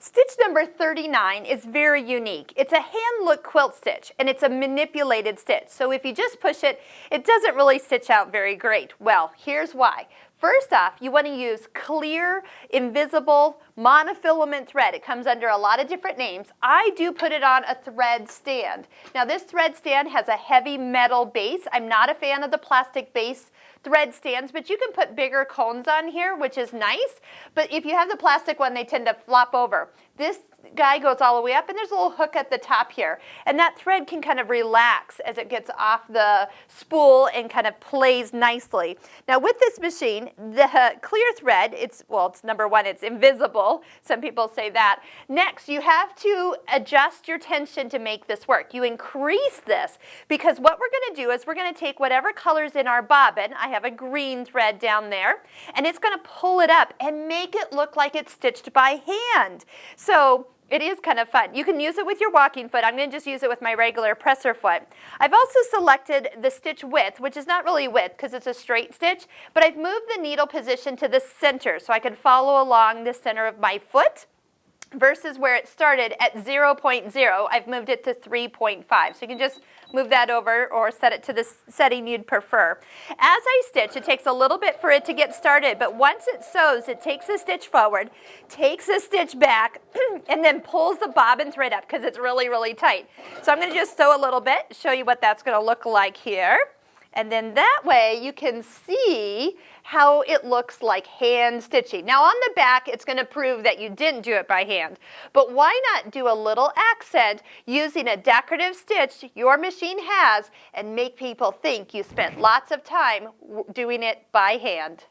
Stitch number 39 is very unique. It's a hand-look quilt stitch, and it's a manipulated stitch. So if you just push it, it doesn't really stitch out very great. Well, here's why. First off, you want to use clear, invisible, monofilament thread. It comes under a lot of different names. I do put it on a thread stand. Now this thread stand has a heavy metal base. I'm not a fan of the plastic base thread stands, but you can put bigger cones on here, which is nice. But if you have the plastic one, they tend to flop over. This guy goes all the way up, and there's a little hook at the top here. And that thread can kind of relax as it gets off the spool and kind of plays nicely. Now with this machine, the clear thread, it's number one, it's invisible. Some people say that. Next, you have to adjust your tension to make this work. You increase this because what we're going to do is we're going to take whatever color's in our bobbin. I have a green thread down there, and it's going to pull it up and make it look like it's stitched by hand. So it is kind of fun. You can use it with your walking foot. I'm going to just use it with my regular presser foot. I've also selected the stitch width, which is not really width because it's a straight stitch, but I've moved the needle position to the center so I can follow along the center of my foot versus where it started at 0.0. I've moved it to 3.5. So you can just move that over or set it to the setting you'd prefer. As I stitch, it takes a little bit for it to get started, but once it sews, it takes a stitch forward, takes a stitch back, and then pulls the bobbin thread up because it's really, really tight. So I'm going to just sew a little bit, show you what that's going to look like here. And then that way you can see how it looks like hand stitching. Now on the back, it's going to prove that you didn't do it by hand. But why not do a little accent using a decorative stitch your machine has and make people think you spent lots of time doing it by hand?